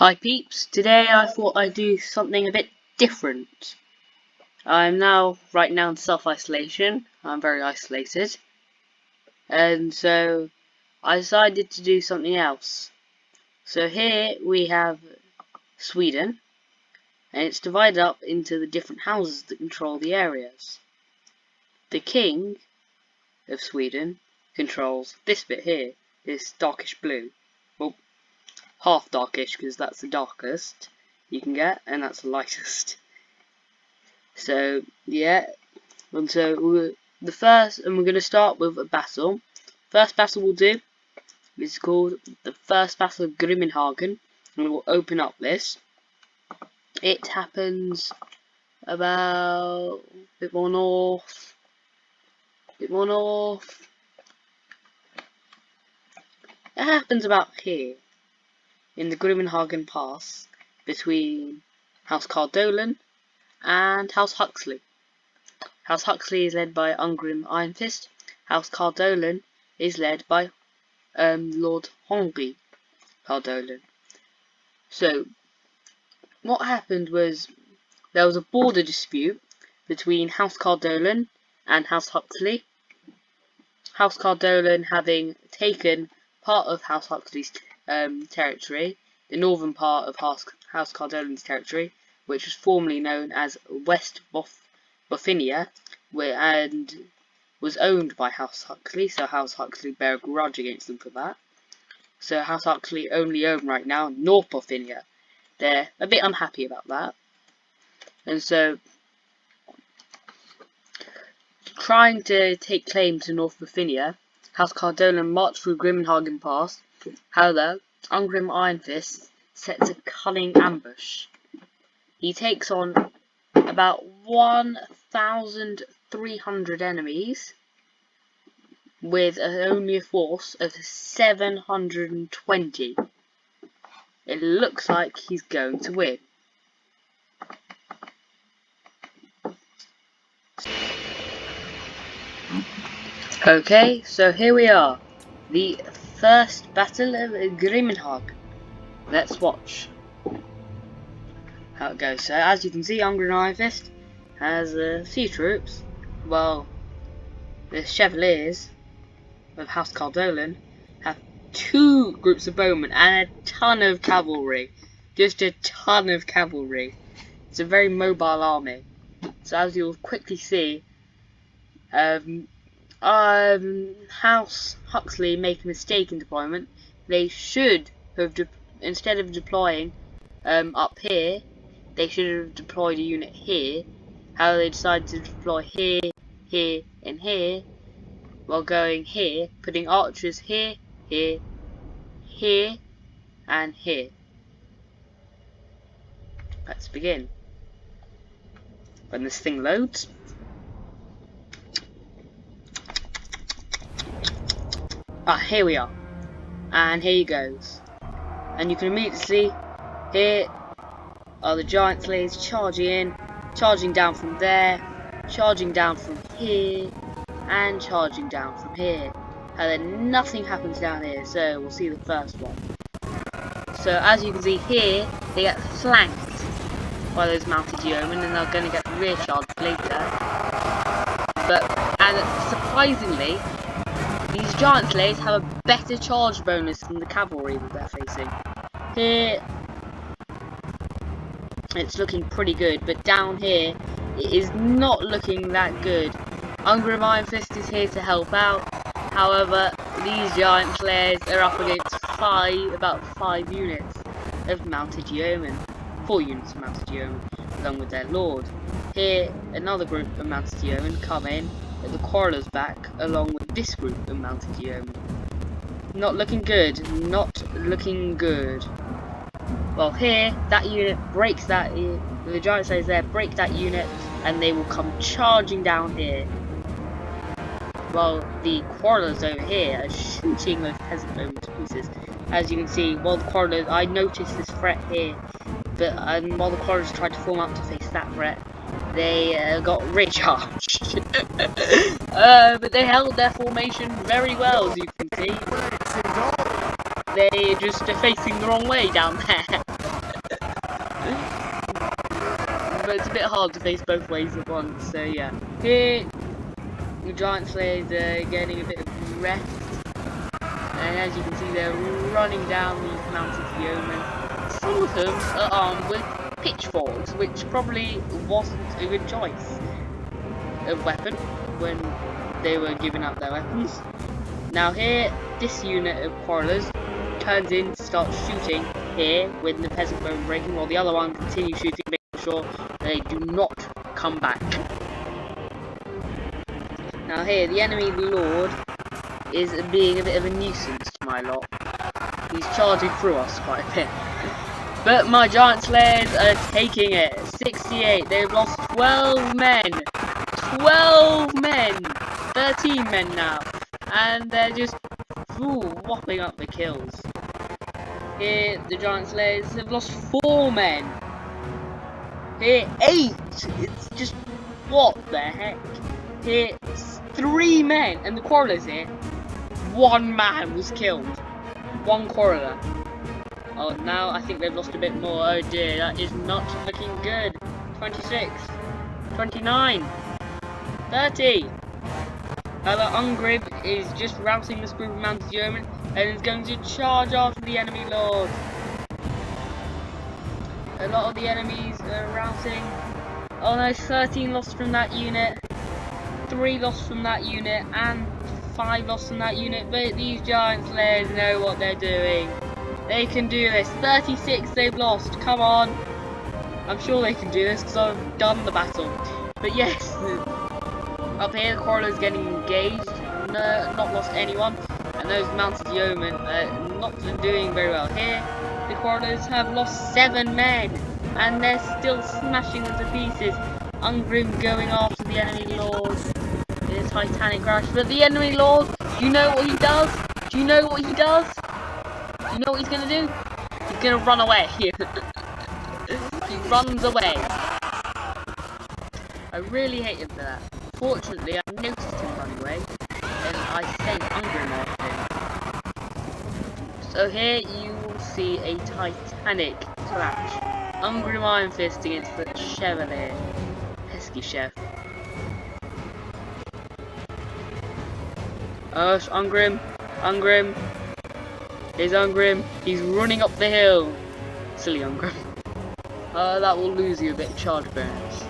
Hi peeps, today I thought I'd do something a bit different. I'm right now in self-isolation. I'm very isolated. And so I decided to do something else. So here we have Sweden, and it's divided up into the different houses that control the areas. The king of Sweden controls this bit here, this darkish blue. Well, half darkish because that's the darkest you can get, and that's the lightest. So yeah, and so we're going to start with a battle. First battle we'll do is called the First Battle of Grimminhagen, and we'll open up this. It happens about a bit more north. It happens about here, in the Grimminhagen Pass, between House Cardolan and House Huxley. House Huxley is led by Ungrim Ironfist. House Cardolan is led by Lord Henry Cardolan. So, what happened was there was a border dispute between House Cardolan and House Huxley. House Cardolan having taken part of House Huxley's territory, the northern part of House Cardolan's territory, which was formerly known as West Bothinia, and was owned by House Huxley, so House Huxley bear a grudge against them for that. So House Huxley only own right now North Bothinia. They're a bit unhappy about that. And so, trying to take claim to North Bothinia, House Cardolan marched through Grimminhagen Pass. However, Ungrim Ironfist sets a cunning ambush. He takes on about 1,300 enemies with only a force of 720. It looks like he's going to win. Okay, so here we are. The First Battle of Grimminhagen. Let's watch how it goes. So as you can see, Ungrim Ironfist has a few troops. Well, the Chevaliers of House Cardolan have 2 groups of bowmen and a ton of cavalry. Just a ton of cavalry. It's a very mobile army. So as you'll quickly see, House Huxley make a mistake in deployment. They should have, instead of deploying up here, they should have deployed a unit here. How they decided to deploy here, here, and here, while going here, putting archers here, here, here, and here. Let's begin. When this thing loads. Here we are. And here he goes. And you can immediately see, here are the giant slaves charging in, charging down from there, charging down from here, and charging down from here. And then nothing happens down here, so we'll see the first one. So as you can see here, they get flanked by those mounted yeomen, and they're going to get rear charged later. And surprisingly, these giant slaves have a better charge bonus than the cavalry that they're facing. Here, it's looking pretty good, but down here, it is not looking that good. Ungrim Ironfist is here to help out. However, these giant slaves are up against about 5 units of mounted yeomen. 4 units of mounted yeomen, along with their lord. Here, another group of mounted yeomen come in at the quarreller's back, along with this group of mounted yeomen. Not looking good. Not looking good. Well, here, that unit breaks that. The giant slaves there break that unit, and they will come charging down here. While the quarrelers over here are shooting those peasant bowmen to pieces. As you can see, while the quarrelers, I noticed this threat here, but while the quarrelers tried to form up to face that threat, they got recharged. But they held their formation very well, as you can see. They just are facing the wrong way down there. but it's a bit hard to face both ways at once, so yeah. Here, the Giant Slayers are getting a bit of rest, and as you can see they're running down these mounted yeomen. Some of them are armed with pitchforks, which probably wasn't a good choice of weapon when they were giving up their weapons. Now here, this unit of quarrelers turns in to start shooting here with the peasant bone breaking, while the other one continues shooting, making sure they do not come back. Now here, the enemy lord is being a bit of a nuisance to my lot. He's charging through us quite a bit. But my Giant Slayers are taking it. 68. They've lost 12 men. 12 men. 13 men now. And they're just whopping up the kills. Here, the Giant Slayers have lost 4 men. Here, 8. It's just, what the heck? Here, 3 men. And the quarrelers here, 1 man was killed. 1 quarreler. Oh, now I think they've lost a bit more. Oh dear, that is not looking good. 26, 29, 30. However, Ungrim is just routing this group of mounted yeomen and is going to charge after the enemy lord. A lot of the enemies are routing. Oh no, 13 lost from that unit, 3 lost from that unit, and 5 lost from that unit. But these Giant Slayers know what they're doing. They can do this. 36 they've lost. Come on. I'm sure they can do this because I've done the battle. But yes, up here the quarrelers getting engaged. No, not lost anyone. And those mounted yeomen are not doing very well. Here the quarrelers have lost 7 men. And they're still smashing them to pieces. Ungrim going after the enemy lord. In a Titanic crash. But the enemy lord, do you know what he does? Do you know what he does? You know what he's gonna do? He's gonna run away. He runs away. I really hated that. Fortunately, I noticed him run away, and I sent Ungrim after him. So here you will see a Titanic clash. Ungrim Iron Fist against the Chevalier. Pesky chef. Ungrim. Ungrim. Here's Ungrim. He's running up the hill. Silly Ungrim. That will lose you a bit of charge bonus.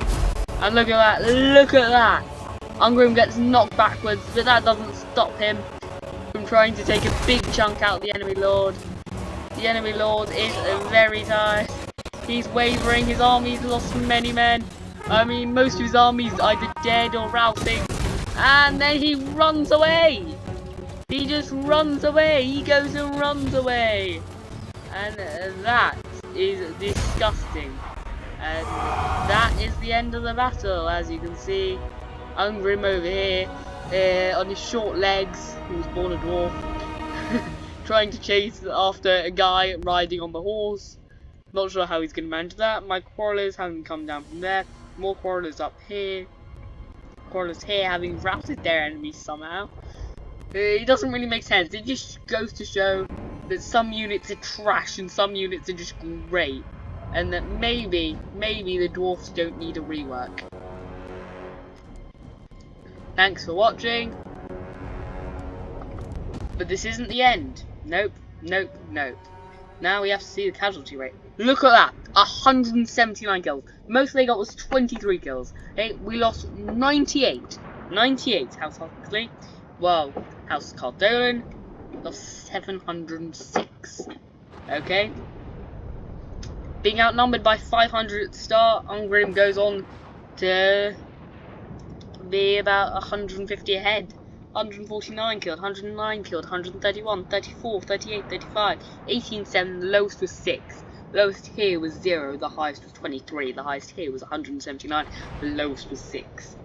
And look at that. Look at that. Ungrim gets knocked backwards, but that doesn't stop him from trying to take a big chunk out of the enemy lord. The enemy lord is very tired. He's wavering. His army's lost many men. I mean, most of his army's either dead or routing. And then he runs away. He just runs away. He goes and runs away. And that is disgusting. And that is the end of the battle. As you can see, Ungrim over here, on his short legs, he was born a dwarf, trying to chase after a guy riding on the horse. Not sure how he's going to manage that. My quarrelers haven't come down from there. More quarrelers up here. Quarrelers here having routed their enemies somehow. It doesn't really make sense. It just goes to show that some units are trash and some units are just great. And that maybe the dwarfs don't need a rework. Thanks for watching. But this isn't the end. Nope, nope, nope. Now we have to see the casualty rate. Look at that! 179 kills. Most they got was 23 kills. Okay, we lost 98. 98, House Huxley. Well, House Cardolan lost 706. Okay. Being outnumbered by 500 at the start, Ungrim goes on to be about 150 ahead. 149 killed, 109 killed, 131, 34, 38, 35, 18, 7, the lowest was 6. The lowest here was 0, the highest was 23, the highest here was 179, the lowest was 6.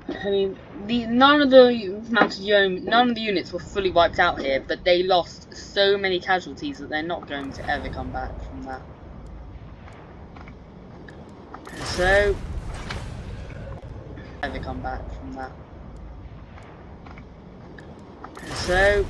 I mean, none of the units were fully wiped out here, but they lost so many casualties that they're not going to ever come back from that. So, ever come back from that. So,